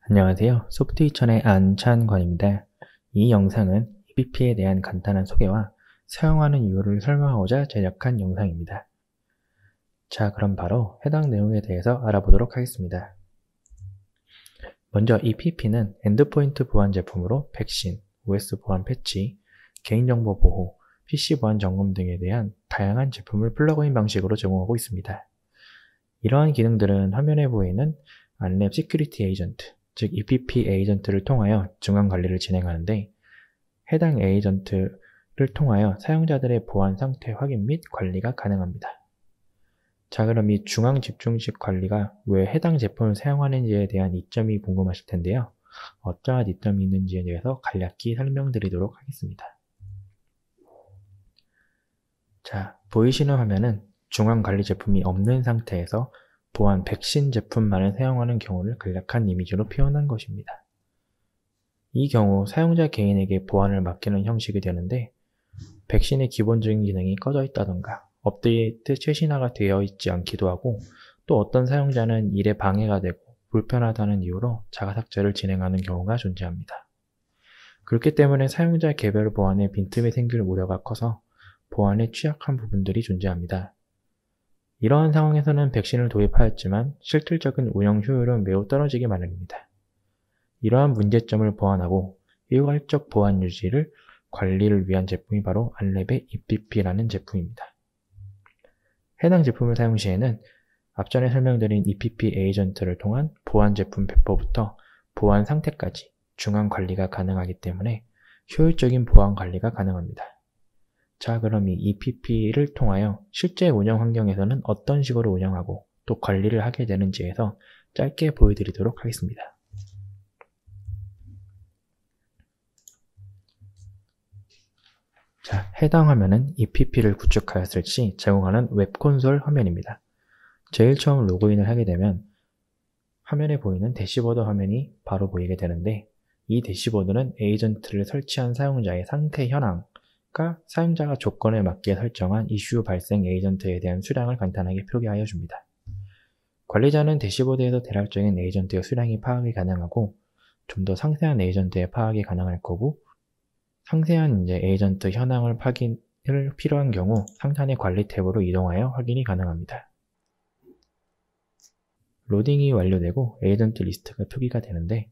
안녕하세요. 소프트위천의 안찬관입니다. 이 영상은 EPP에 대한 간단한 소개와 사용하는 이유를 설명하고자 제작한 영상입니다. 자, 그럼 바로 해당 내용에 대해서 알아보도록 하겠습니다. 먼저 EPP는 엔드포인트 보안 제품으로 백신, OS 보안 패치, 개인정보 보호, PC 보안 점검 등에 대한 다양한 제품을 플러그인 방식으로 제공하고 있습니다. 이러한 기능들은 화면에 보이는 안랩 시큐리티 에이전트, 즉 EPP 에이전트를 통하여 중앙 관리를 진행하는데, 해당 에이전트를 통하여 사용자들의 보안 상태 확인 및 관리가 가능합니다. 자, 그럼 이 중앙 집중식 관리가 왜 해당 제품을 사용하는지에 대한 이점이 궁금하실 텐데요. 어떠한 이점이 있는지에 대해서 간략히 설명드리도록 하겠습니다. 자, 보이시는 화면은 중앙 관리 제품이 없는 상태에서 보안 백신 제품만을 사용하는 경우를 간략한 이미지로 표현한 것입니다. 이 경우 사용자 개인에게 보안을 맡기는 형식이 되는데, 백신의 기본적인 기능이 꺼져 있다던가 업데이트 최신화가 되어 있지 않기도 하고, 또 어떤 사용자는 일에 방해가 되고 불편하다는 이유로 자가 삭제를 진행하는 경우가 존재합니다. 그렇기 때문에 사용자 개별 보안에 빈틈이 생길 우려가 커서 보안에 취약한 부분들이 존재합니다. 이러한 상황에서는 백신을 도입하였지만 실질적인 운영 효율은 매우 떨어지기 마련입니다. 이러한 문제점을 보완하고 일괄적 보안 유지를 관리를 위한 제품이 바로 안랩의 EPP라는 제품입니다. 해당 제품을 사용 시에는 앞전에 설명드린 EPP 에이전트를 통한 보안 제품 배포부터 보안 상태까지 중앙 관리가 가능하기 때문에 효율적인 보안 관리가 가능합니다. 자, 그럼 이 EPP를 통하여 실제 운영 환경에서는 어떤 식으로 운영하고 또 관리를 하게 되는지에서 짧게 보여드리도록 하겠습니다. 자, 해당 화면은 EPP를 구축하였을 시 제공하는 웹콘솔 화면입니다. 제일 처음 로그인을 하게 되면 화면에 보이는 대시보드 화면이 바로 보이게 되는데, 이 대시보드는 에이전트를 설치한 사용자의 상태 현황, 사용자가 조건에 맞게 설정한 이슈 발생 에이전트에 대한 수량을 간단하게 표기하여 줍니다. 관리자는 대시보드에서 대략적인 에이전트의 수량이 파악이 가능하고, 좀 더 상세한 에이전트의 파악이 가능할 거고, 상세한 에이전트 현황을 확인을 필요한 경우 상단의 관리 탭으로 이동하여 확인이 가능합니다. 로딩이 완료되고 에이전트 리스트가 표기가 되는데,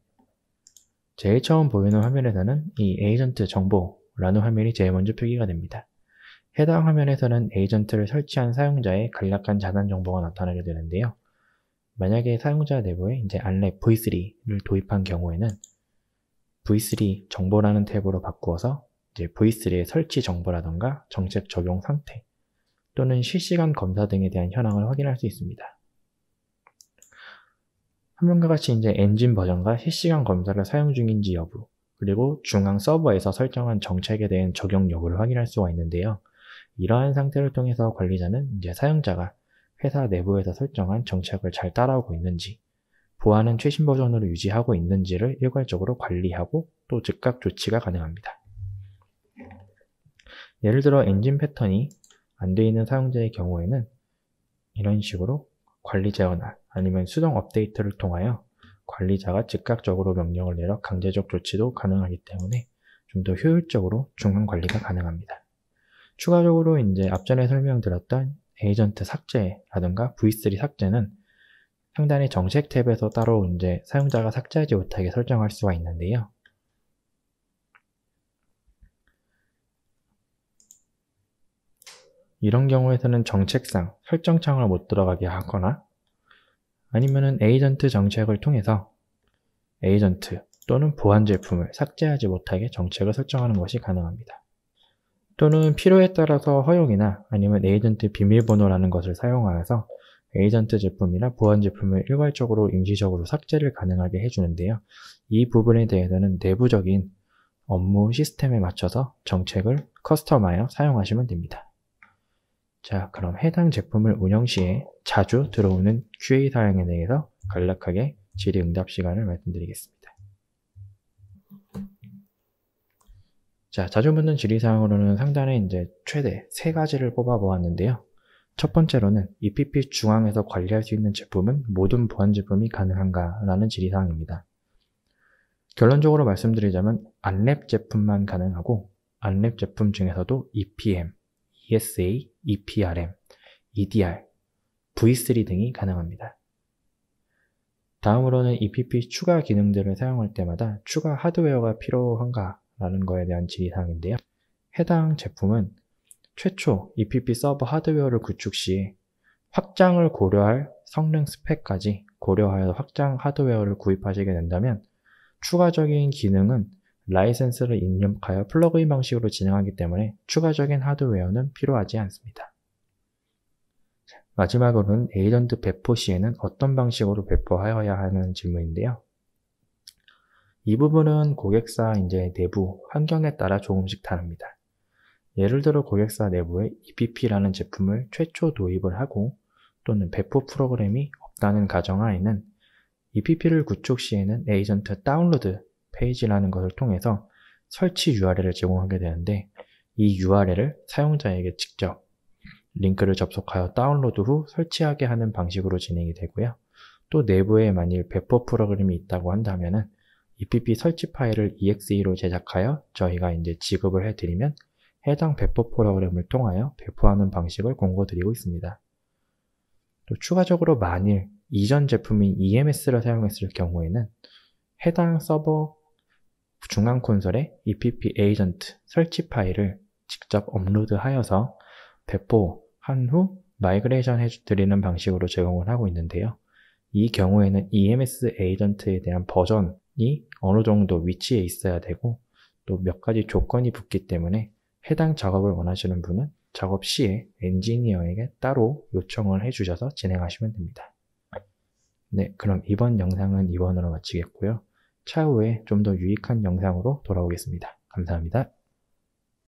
제일 처음 보이는 화면에서는 이 에이전트 정보라는 화면이 제일 먼저 표기가 됩니다. 해당 화면에서는 에이전트를 설치한 사용자의 간략한 자산 정보가 나타나게 되는데요. 만약에 사용자 내부에 안랩 V3를 도입한 경우에는 V3 정보라는 탭으로 바꾸어서 V3의 설치 정보라던가 정책 적용 상태 또는 실시간 검사 등에 대한 현황을 확인할 수 있습니다. 화면과 같이 엔진 버전과 실시간 검사를 사용 중인지 여부, 그리고 중앙 서버에서 설정한 정책에 대한 적용 여부를 확인할 수가 있는데요. 이러한 상태를 통해서 관리자는 사용자가 회사 내부에서 설정한 정책을 잘 따라오고 있는지, 보안은 최신 버전으로 유지하고 있는지를 일괄적으로 관리하고 또 즉각 조치가 가능합니다. 예를 들어 엔진 패턴이 안 되어 있는 사용자의 경우에는 이런 식으로 관리 제어나 아니면 수동 업데이트를 통하여 관리자가 즉각적으로 명령을 내려 강제적 조치도 가능하기 때문에 좀 더 효율적으로 중앙 관리가 가능합니다. 추가적으로 앞전에 설명드렸던 에이전트 삭제라든가 V3 삭제는 상단의 정책 탭에서 따로 사용자가 삭제하지 못하게 설정할 수가 있는데요. 이런 경우에서는 정책상 설정창을 못 들어가게 하거나, 아니면은 에이전트 정책을 통해서 에이전트 또는 보안 제품을 삭제하지 못하게 정책을 설정하는 것이 가능합니다. 또는 필요에 따라서 허용이나 아니면 에이전트 비밀번호라는 것을 사용하여서 에이전트 제품이나 보안 제품을 일괄적으로 임시적으로 삭제를 가능하게 해주는데요. 이 부분에 대해서는 내부적인 업무 시스템에 맞춰서 정책을 커스텀하여 사용하시면 됩니다. 자, 그럼 해당 제품을 운영 시에 자주 들어오는 QA 사항에 대해서 간략하게 질의응답 시간을 말씀드리겠습니다. 자, 자주 묻는 질의사항으로는 상단에 최대 3가지를 뽑아 보았는데요. 첫 번째로는 EPP 중앙에서 관리할 수 있는 제품은 모든 보안 제품이 가능한가? 라는 질의사항입니다. 결론적으로 말씀드리자면 안랩 제품만 가능하고 안랩 제품 중에서도 EPM, ESA, EPRM, EDR, V3 등이 가능합니다. 다음으로는 EPP 추가 기능들을 사용할 때마다 추가 하드웨어가 필요한가 라는 거에 대한 질의사항인데요. 해당 제품은 최초 EPP 서버 하드웨어를 구축 시 확장을 고려할 성능 스펙까지 고려하여 확장 하드웨어를 구입하시게 된다면 추가적인 기능은 라이센스를 입력하여 플러그인 방식으로 진행하기 때문에 추가적인 하드웨어는 필요하지 않습니다. 마지막으로는 에이전트 배포 시에는 어떤 방식으로 배포하여야 하는 질문인데요. 이 부분은 고객사 내부 환경에 따라 조금씩 다릅니다. 예를 들어 고객사 내부에 EPP라는 제품을 최초 도입을 하고 또는 배포 프로그램이 없다는 가정하에는 EPP를 구축 시에는 에이전트 다운로드 페이지라는 것을 통해서 설치 URL을 제공하게 되는데 이 URL을 사용자에게 직접 링크를 접속하여 다운로드 후 설치하게 하는 방식으로 진행이 되고요. 또 내부에 만일 배포 프로그램이 있다고 한다면은 EPP 설치 파일을 EXE로 제작하여 저희가 지급을 해드리면 해당 배포 프로그램을 통하여 배포하는 방식을 공고드리고 있습니다. 또 추가적으로 만일 이전 제품인 EMS를 사용했을 경우에는 해당 서버 중앙 콘솔에 EPP 에이전트 설치 파일을 직접 업로드하여서 배포한 후 마이그레이션 해드리는 방식으로 제공을 하고 있는데요. 이 경우에는 EMS 에이전트에 대한 버전이 어느 정도 위치에 있어야 되고 또 몇 가지 조건이 붙기 때문에 해당 작업을 원하시는 분은 작업 시에 엔지니어에게 따로 요청을 해주셔서 진행하시면 됩니다. 네, 그럼 이번 영상은 이번으로 마치겠고요. 차후에 좀 더 유익한 영상으로 돌아오겠습니다. 감사합니다.